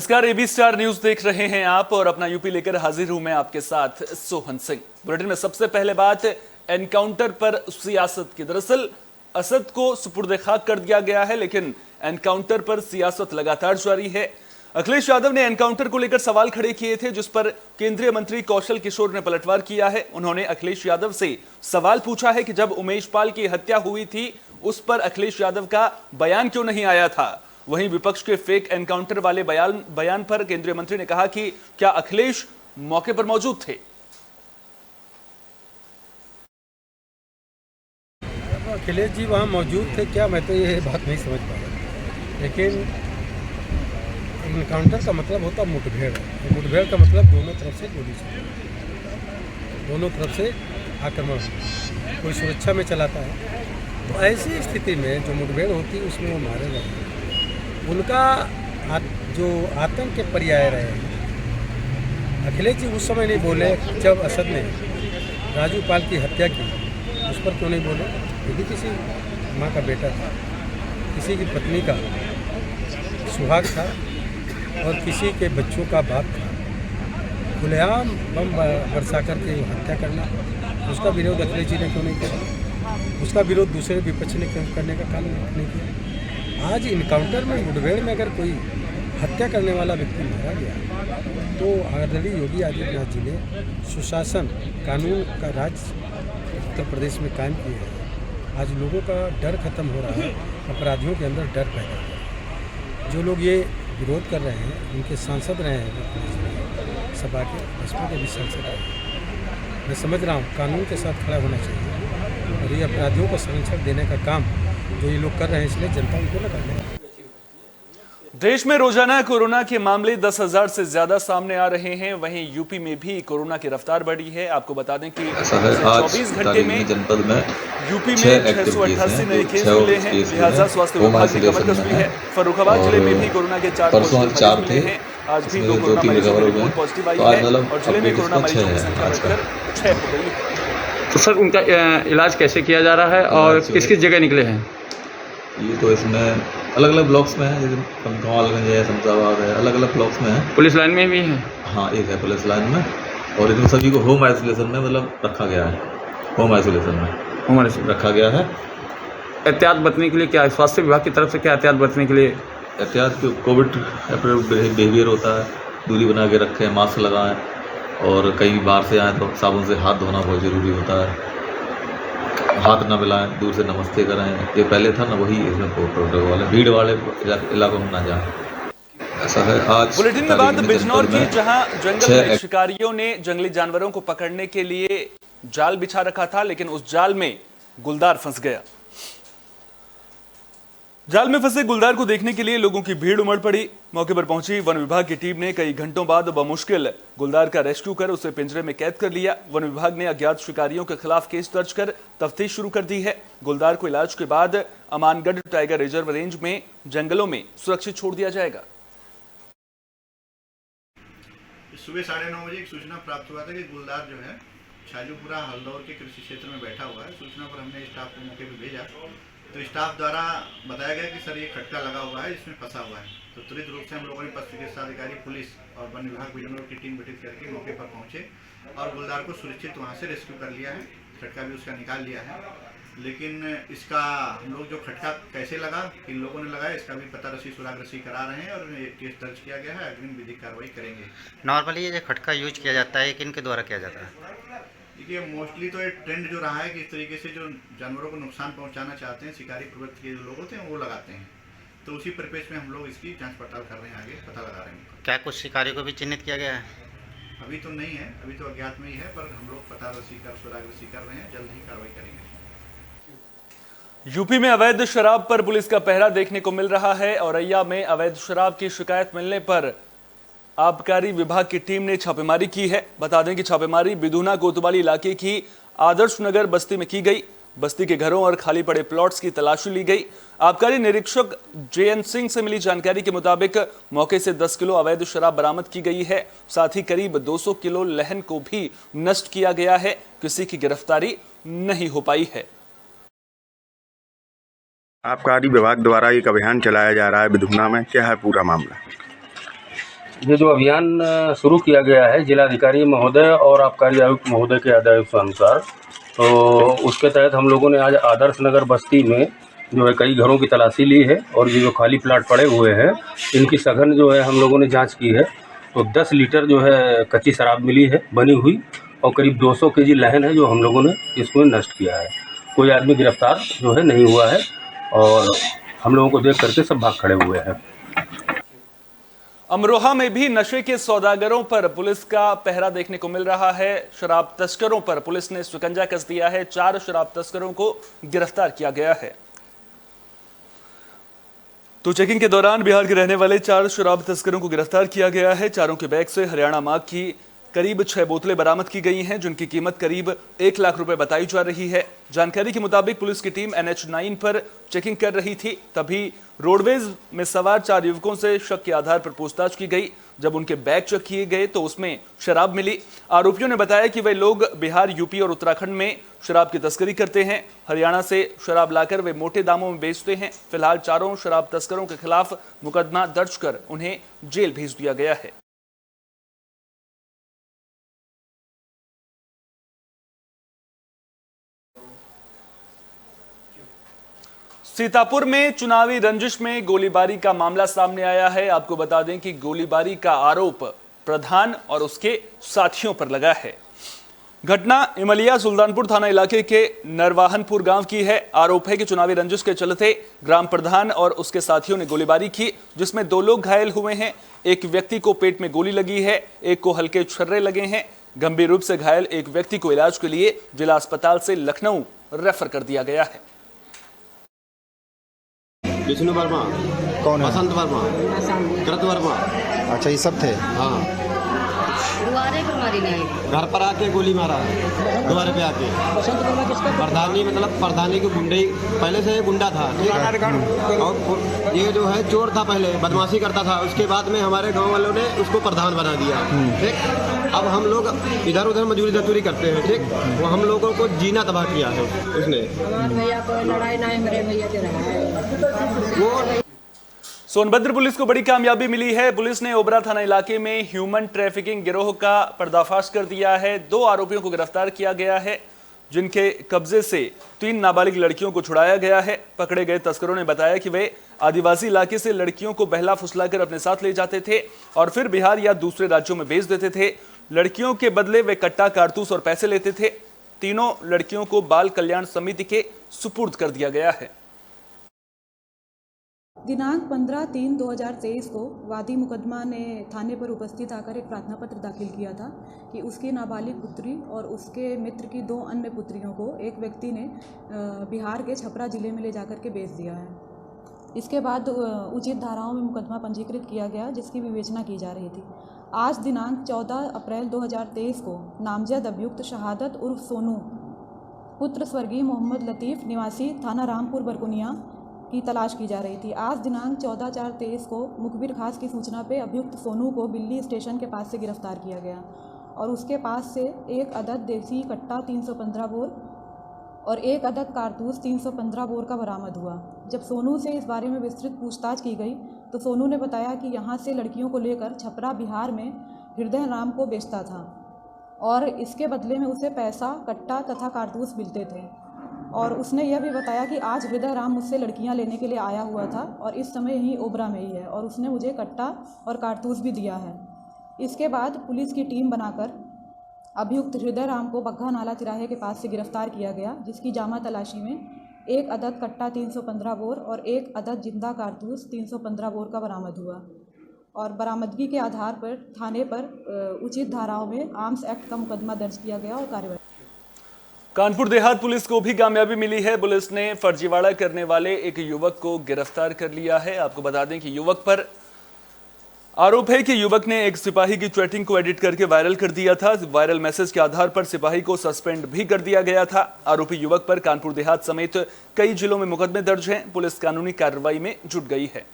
नमस्कार, AB star news देख रहे हैं आप और अपना यूपी लेकर हाजिर हूं मैं आपके साथ सोहन सिंह। बुलेटिन में सबसे पहले बात एनकाउंटर पर सियासत की। दरअसल असद को सुपुर्द खाक कर दिया गया है, लेकिन एनकाउंटर पर सियासत लगातार जारी है। अखिलेश यादव ने एनकाउंटर को लेकर सवाल खड़े किए थे, जिस पर केंद्रीय मंत्री कौशल किशोर ने पलटवार किया है। उन्होंने अखिलेश यादव से सवाल पूछा है कि जब उमेश पाल की हत्या हुई थी उस पर अखिलेश यादव का बयान क्यों नहीं आया था। वहीं विपक्ष के फेक एनकाउंटर वाले बयान पर केंद्रीय मंत्री ने कहा कि क्या अखिलेश मौके पर मौजूद थे। अखिलेश जी वहाँ मौजूद थे क्या, मैं तो ये बात नहीं समझ पा रहा। लेकिन एनकाउंटर का मतलब होता मुठभेड़ है। मुठभेड़ का मतलब दोनों तरफ से गोली चलती, दोनों तरफ से आक्रमण, कोई सुरक्षा में चलाता है। तो ऐसी स्थिति में जो मुठभेड़ होती है उसमें वो मारे जाते हैं। उनका जो आतंक के पर्याय रहे हैं। अखिलेश जी उस समय नहीं बोले जब असद ने राजू पाल की हत्या की, उस पर क्यों नहीं बोले? यदि किसी माँ का बेटा था, किसी की पत्नी का सुहाग था और किसी के बच्चों का बाप था, खुलेआम बम बरसा करके हत्या करना, उसका विरोध अखिलेश जी ने क्यों नहीं किया? उसका विरोध दूसरे विपक्ष ने क्यों करने का काम नहीं किया? आज इनकाउंटर में, मुठभेड़ में अगर कोई हत्या करने वाला व्यक्ति मारा गया तो आदरणीय योगी आदित्यनाथ जी ने सुशासन, कानून का राज उत्तर प्रदेश में कायम किया है। आज लोगों का डर खत्म हो रहा है, अपराधियों के अंदर डर पैदा हो रहा है। जो लोग ये विरोध कर रहे हैं, उनके सांसद रहे हैं सभा के, भाजपा के भी सांसद रहे हैं। मैं समझ रहा हूँ कानून के साथ खड़ा होना चाहिए और ये अपराधियों को संरक्षण देने का काम जो ये लोग कर रहे हैं, इसलिए जनता उनको न करने। देश में रोजाना कोरोना के मामले 10,000 से ज्यादा सामने आ रहे हैं। वहीं यूपी में भी कोरोना की रफ्तार बढ़ी है। आपको बता दें कि 24 घंटे में जनपद में यूपी में 688 नए केस मिले हैं। लिहाजा स्वास्थ्य विभाग की कमर कसी है। फर्रुखाबाद जिले में भी कोरोना के 4 पॉजिटिव थे। आज भी 2 कोरोना मरीजों की रिपोर्ट पॉजिटिव आई है और जिले में कोरोना मरीजों की संख्या बढ़कर 6 हो गई है। तो सर, उनका इलाज कैसे किया जा रहा है और किस किस जगह निकले हैं? ये तो इसमें अलग अलग ब्लॉक्स में है, जैसे कमलगंज है, शमशाबाद है, अलग अलग ब्लॉक्स में है। पुलिस लाइन में भी है? हाँ, एक है पुलिस लाइन में, और इनको सभी को होम आइसोलेशन में मतलब रखा गया है। होम आइसोलेशन में रखा गया है। एहतियात बरतने के लिए क्या, स्वास्थ्य विभाग की तरफ से क्या एहतियात बरतने के लिए? एहतियात कोविड बिहेवियर होता है, दूरी बना के रखें, मास्क लगाएं, और कहीं बाहर से आएँ तो साबुन से हाथ धोना बहुत ज़रूरी होता है। हाथ न मिलाएं, दूर से नमस्ते करें। ये पहले था ना, वही इसमें प्रोटोकॉल वाले भीड़ वाले इलाकों में ना जाएं। ऐसा है। आज बुलेटिन में बात बिजनौर की, जहां जंगल में शिकारियों ने जंगली जानवरों को पकड़ने के लिए जाल बिछा रखा था, लेकिन उस जाल में गुलदार फंस गया। जाल में फंसे गुलदार को देखने के लिए लोगों की भीड़ उमड़ पड़ी। मौके पर पहुंची वन विभाग की टीम ने कई घंटों बाद बमुश्किल गुलदार का रेस्क्यू कर उसे पिंजरे में कैद कर लिया। वन विभाग ने अज्ञात शिकारियों के खिलाफ केस दर्ज कर तफ्तीश शुरू कर दी है। गुलदार को इलाज के बाद अमानगढ़ टाइगर रिजर्व रेंज में जंगलों में सुरक्षित छोड़ दिया जाएगा। सुबह 9:30 बजे एक सूचना प्राप्त हुआ था कि गुलदार जो है छाजूपुरा हल्दौर के कृषि क्षेत्र में बैठा हुआ है। सूचना पर हमने स्टाफ को मौके पर भेजा तो स्टाफ द्वारा बताया गया कि सर ये खटका लगा हुआ है, इसमें फंसा हुआ है। तो तुरंत रूप से हम लोगों ने पशु चिकित्सा अधिकारी, पुलिस और वन विभाग बिजनौर की टीम गठित करके मौके पर पहुंचे और गुलदार को सुरक्षित वहां से रेस्क्यू कर लिया है। खटका भी उसका निकाल लिया है, लेकिन इसका हम लोग जो खटका कैसे लगा, किन लोगों ने लगाया, इसका भी पता रसी सुराग रसी करा रहे हैं और केस दर्ज किया गया है। अग्रिम विधिक कार्रवाई करेंगे। नॉर्मली ये खटका यूज किया जाता है, किन के द्वारा किया जाता है? देखिए, मोस्टली तो ये ट्रेंड जो रहा है कि इस तरीके से जो जानवरों को नुकसान पहुंचाना चाहते हैं, शिकारी प्रवृत्ति के जो लोग होते हैं वो लगाते हैं। तो उसी परिप्रेक्ष्य में हम लोग इसकी जांच पड़ताल कर रहे हैं, आगे पता लगा रहे हैं। क्या कुछ शिकारी को भी चिन्हित किया गया है? अभी तो नहीं है, अभी तो अज्ञात में ही है, पर हम लोग पता रसी कर सुराग रसी कर रहे हैं, जल्द ही कार्रवाई करेंगे। यूपी में अवैध शराब पर पुलिस का पहरा देखने को मिल रहा है। औरैया में अवैध शराब की शिकायत मिलने पर आबकारी विभाग की टीम ने छापेमारी की है। बता दें कि छापेमारी बिदुना कोतवाली इलाके की आदर्श नगर बस्ती में की गई। बस्ती के घरों और खाली पड़े प्लॉट्स की तलाशी ली गई। आबकारी निरीक्षक JN सिंह से मिली जानकारी के मुताबिक मौके से 10 किलो अवैध शराब बरामद की गई है। साथ ही करीब 200 किलो लहन को भी नष्ट किया गया है। किसी की गिरफ्तारी नहीं हो पाई है। आबकारी विभाग द्वारा एक अभियान चलाया जा रहा है बिधुना में, क्या है पूरा मामला? ये जो अभियान शुरू किया गया है जिलाधिकारी महोदय और आबकारी आयुक्त महोदय के आदेशानुसार, तो उसके तहत हम लोगों ने आज आदर्श नगर बस्ती में जो है कई घरों की तलाशी ली है और ये जो खाली प्लाट पड़े हुए हैं इनकी सघन जो है हम लोगों ने जांच की है। तो 10 लीटर जो है कच्ची शराब मिली है बनी हुई, और करीब 200 केजी लहन है जो हम लोगों ने इसमें नष्ट किया है। कोई आदमी गिरफ्तार जो है नहीं हुआ है और हम लोगों को देख करके सब भाग खड़े हुए हैं। अमरोहा में भी नशे के सौदागरों पर पुलिस का पहरा देखने को मिल रहा है। शराब तस्करों पर पुलिस ने शिकंजा कस दिया है। 4 शराब तस्करों को गिरफ्तार किया गया है। तो चेकिंग के दौरान बिहार के रहने वाले 4 शराब तस्करों को गिरफ्तार किया गया है। चारों के बैग से हरियाणा मार्क की करीब 6 बोतलें बरामद की गई हैं, जिनकी कीमत करीब 1 लाख रुपए बताई जा रही है। जानकारी के मुताबिक पुलिस की टीम NH9 पर चेकिंग कर रही थी, तभी रोडवेज में सवार 4 युवकों से शक के आधार पर पूछताछ की गई। जब उनके बैग चेक किए गए तो उसमें शराब मिली। आरोपियों ने बताया कि वे लोग बिहार, यूपी और उत्तराखंड में शराब की तस्करी करते हैं। हरियाणा से शराब लाकर वे मोटे दामों में बेचते हैं। फिलहाल चारों शराब तस्करों के खिलाफ मुकदमा दर्ज कर उन्हें जेल भेज दिया गया है। सीतापुर में चुनावी रंजिश में गोलीबारी का मामला सामने आया है। आपको बता दें कि गोलीबारी का आरोप प्रधान और उसके साथियों पर लगा है। घटना इमलिया सुल्तानपुर थाना इलाके के नरवाहनपुर गांव की है। आरोप है कि चुनावी रंजिश के चलते ग्राम प्रधान और उसके साथियों ने गोलीबारी की, जिसमें 2 लोग घायल हुए हैं। एक व्यक्ति को पेट में गोली लगी है, एक को हल्के छर्रे लगे हैं। गंभीर रूप से घायल एक व्यक्ति को इलाज के लिए जिला अस्पताल से लखनऊ रेफर कर दिया गया है। विष्णु वर्मा, कौन है? बसंत वर्मा, कृत वर्मा। अच्छा, ये सब थे। हाँ, दुआरे पर मारी नहीं, घर पर आके गोली मारा, द्वारे पे आके। प्रधानी मतलब प्रधानी के गुंडे, पहले से गुंडा था, ठीक। और ये जो है चोर था, पहले बदमाशी करता था। उसके बाद में हमारे गांव वालों ने उसको प्रधान बना दिया, ठीक। अब हम लोग इधर उधर मजदूरी दस्तूरी करते हैं, ठीक। वो हम लोगों को जीना तबाह किया है उसने। भैया को लड़ाई नहीं, मेरे भैया के रहा है वो सोनभद्र पुलिस को बड़ी कामयाबी मिली है। पुलिस ने ओबरा थाना इलाके में ह्यूमन ट्रैफिकिंग गिरोह का पर्दाफाश कर दिया है। 2 आरोपियों को गिरफ्तार किया गया है, जिनके कब्जे से 3 नाबालिग लड़कियों को छुड़ाया गया है। पकड़े गए तस्करों ने बताया कि वे आदिवासी इलाके से लड़कियों को बहला फुसलाकर अपने साथ ले जाते थे और फिर बिहार या दूसरे राज्यों में बेच देते थे। लड़कियों के बदले वे कट्टा, कारतूस और पैसे लेते थे। तीनों लड़कियों को बाल कल्याण समिति के सुपुर्द कर दिया गया है। दिनांक 15/3/2023 को वादी मुकदमा ने थाने पर उपस्थित आकर एक प्रार्थना पत्र दाखिल किया था कि उसकी नाबालिग पुत्री और उसके मित्र की 2 अन्य पुत्रियों को एक व्यक्ति ने बिहार के छपरा जिले में ले जाकर के बेच दिया है। इसके बाद उचित धाराओं में मुकदमा पंजीकृत किया गया, जिसकी विवेचना की जा रही थी। आज दिनांक 14 अप्रैल 2023 को नामजद अभियुक्त शहादत उर्फ सोनू पुत्र स्वर्गीय मोहम्मद लतीफ़ निवासी थाना रामपुर बरकुनिया की तलाश की जा रही थी। आज दिनांक 14/4/23 को मुखबिर खास की सूचना पे अभियुक्त सोनू को बिल्ली स्टेशन के पास से गिरफ्तार किया गया और उसके पास से 1 अदद देसी कट्टा 315 बोर और 1 अदद कारतूस 315 बोर का बरामद हुआ। जब सोनू से इस बारे में विस्तृत पूछताछ की गई तो सोनू ने बताया कि यहाँ से लड़कियों को लेकर छपरा बिहार में हृदय राम को बेचता था और इसके बदले में उसे पैसा, कट्टा तथा कारतूस मिलते थे। और उसने यह भी बताया कि आज हृदय राम मुझसे लड़कियां लेने के लिए आया हुआ था और इस समय यहीं ओबरा में ही है और उसने मुझे कट्टा और कारतूस भी दिया है। इसके बाद पुलिस की टीम बनाकर अभियुक्त हृदय राम को बग्घा नाला तिराहे के पास से गिरफ्तार किया गया, जिसकी जामा तलाशी में 1 अदद कट्टा 315 बोर और 1 अदद जिंदा कारतूस 315 बोर का बरामद हुआ और बरामदगी के आधार पर थाने पर उचित धाराओं में आर्म्स एक्ट का मुकदमा दर्ज किया गया और कार्रवाई। कानपुर देहात पुलिस को भी कामयाबी मिली है। पुलिस ने फर्जीवाड़ा करने वाले एक युवक को गिरफ्तार कर लिया है। आपको बता दें कि युवक पर आरोप है कि युवक ने एक सिपाही की चैटिंग को एडिट करके वायरल कर दिया था। वायरल मैसेज के आधार पर सिपाही को सस्पेंड भी कर दिया गया था। आरोपी युवक पर कानपुर देहात समेत कई जिलों में मुकदमे दर्ज हैं। पुलिस कानूनी कार्रवाई में जुट गई है।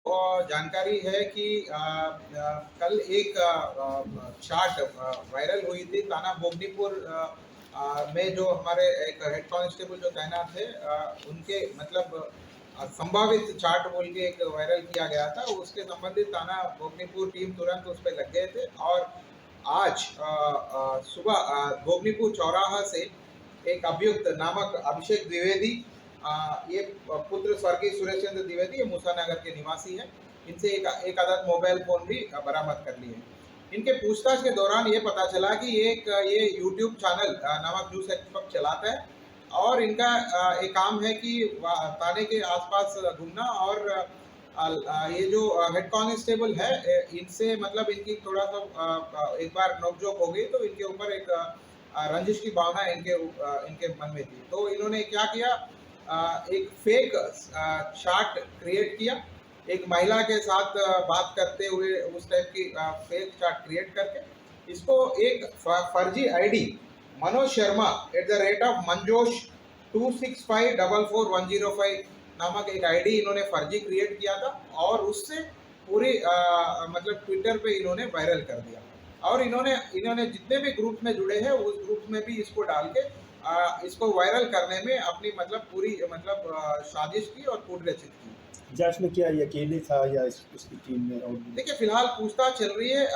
और जानकारी है कि कल एक शार्ट वायरल हुई थी थाना बोगनीपुर में। जो हमारे एक हेड कांस्टेबल जो तैनात थे उनके मतलब संभावित चार्ट बोल के एक वायरल किया गया था, उसके संबंधित थाना भोगनीपुर टीम तुरंत उस पर लग गए थे और आज सुबह भोगनीपुर चौराहा से एक अभियुक्त नामक अभिषेक द्विवेदी, ये पुत्र स्वर्गीय सुरेश चंद्र द्विवेदी, ये मूसानगर के निवासी है, इनसे एक आदत मोबाइल फोन भी बरामद कर लिए हैं। इनके पूछताछ के दौरान ये पता चला कि ये यूट्यूब चैनल नामक न्यूज़ एक्सपर्ट चलाता है और इनका एक काम है कि थाने के आसपास घूमना और ये जो हेड कांस्टेबल है इनसे मतलब इनकी थोड़ा सा एक बार नोकझोंक हो गई तो इनके ऊपर एक रंजिश की भावना इनके मन में थी। तो इन्होंने क्या किया, एक फेक चार्ट क्रिएट किया, एक महिला के साथ बात करते हुए उस टाइप की फेक चार्ट क्रिएट करके इसको एक फर्जी आईडी मनोज शर्मा @manjosh 265444105 नामक एक आईडी इन्होंने फर्जी क्रिएट किया था और उससे पूरी मतलब ट्विटर पे इन्होंने वायरल कर दिया और इन्होंने जितने भी ग्रुप में जुड़े हैं उस ग्रुप में भी इसको डाल के इसको वायरल करने में अपनी मतलब पूरी मतलब साजिश की और कूट रचित की। जांच में क्या ये अकेले था या उसकी टीम में? और देखिए फिलहाल पूछताछ चल रही है,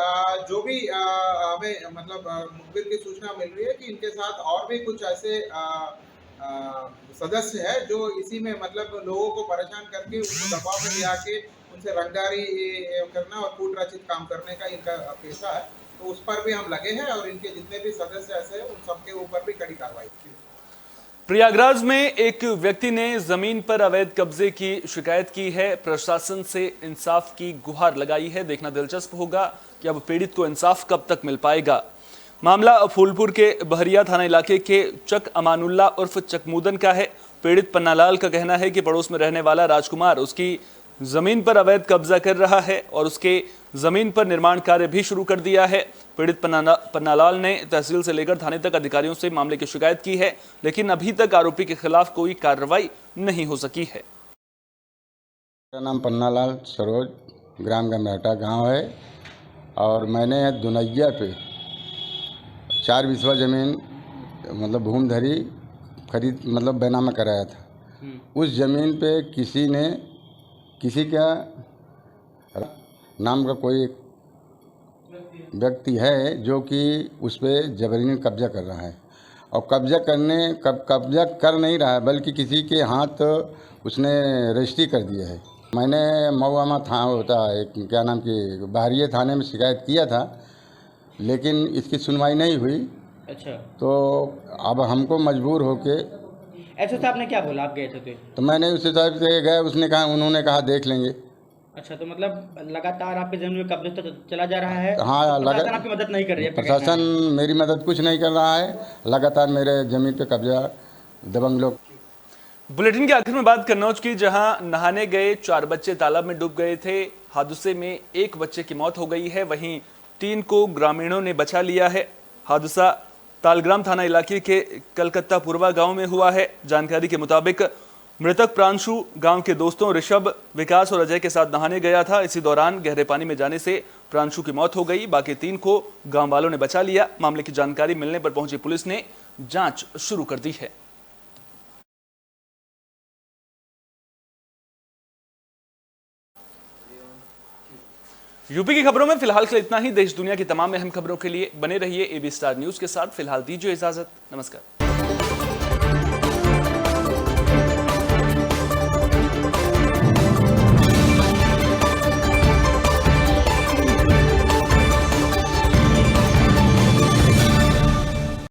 जो भी हमें मतलब मुखबिर की सूचना मिल रही है कि इनके साथ और भी कुछ ऐसे सदस्य है जो इसी में मतलब लोगों को परेशान करके उनको दबाव में ले आके उनसे रंगदारी करना और कूट रचित काम करने का इनका पेशा है, तो उस पर भी हम लगे हैं और इनके जितने भी सदस्य ऐसे हैं उन सबके ऊपर भी कड़ी कार्रवाई की। प्रयागराज में एक व्यक्ति ने जमीन पर अवैध कब्जे की शिकायत की है, प्रशासन से इंसाफ की गुहार लगाई है। देखना दिलचस्प होगा कि अब पीड़ित को इंसाफ कब तक मिल पाएगा। मामला फूलपुर के बहरिया थाना इलाके के चक अमानुल्ला उर्फ चकमूदन का है। पीड़ित पन्नालाल का कहना है कि पड़ोस में रहने वाला राजकुमार उसकी जमीन पर अवैध कब्जा कर रहा है और उसके जमीन पर निर्माण कार्य भी शुरू कर दिया है। पीड़ित पन्नालाल ने तहसील से लेकर थाने तक अधिकारियों से मामले की शिकायत की है, लेकिन अभी तक आरोपी के खिलाफ कोई कार्रवाई नहीं हो सकी है। मेरा नाम पन्नालाल सरोज, ग्राम गम्राटा गांव है और मैंने दुनैया पे 4 बिस्वा ज़मीन मतलब भूमधरी खरीद मतलब बैनामा कराया था। उस ज़मीन पे किसी का नाम का कोई व्यक्ति है जो कि उस पर जबरन कब्जा कर रहा है और कब्जा कर नहीं रहा है बल्कि किसी के हाथ उसने रजिस्ट्री कर दिया है। मैंने मऊआमा था होता है क्या नाम की बहरिया थाने में शिकायत किया था, लेकिन इसकी सुनवाई नहीं हुई। अच्छा, तो अब हमको मजबूर होके ऐसे साहब ने क्या बोला, आप गए थे तो मैंने उस हिसाब से गए, उन्होंने कहा देख लेंगे। अच्छा, तो मतलब लगातार आपके जमीन में कब्जा तो चला जा रहा है। हाँ, प्रशासन आपकी मदद नहीं कर रही है। प्रशासन मेरी मदद कुछ नहीं कर रहा है, लगातार मेरे जमीन पे कब्जा दबंग लोग। बुलेटिन के आखिर में बात कन्नौज की, जहां नहाने गए 4 बच्चे तालाब में डूब गए थे। हादसे में 1 बच्चे की मौत हो गई है, वहीं 3 को ग्रामीणों ने बचा लिया है। हादसा तालग्राम थाना इलाके के कलकत्ता पूर्वा गांव में हुआ है। जानकारी के मुताबिक मृतक प्रांशु गांव के दोस्तों ऋषभ, विकास और अजय के साथ नहाने गया था। इसी दौरान गहरे पानी में जाने से प्रांशु की मौत हो गई। बाकी 3 को गांव वालों ने बचा लिया। मामले की जानकारी मिलने पर पहुंची पुलिस ने जांच शुरू कर दी है। यूपी की खबरों में फिलहाल के लिए इतना ही। देश दुनिया की तमाम अहम खबरों के लिए बने रहिए AB स्टार न्यूज के साथ। फिलहाल दीजिए इजाजत, नमस्कार।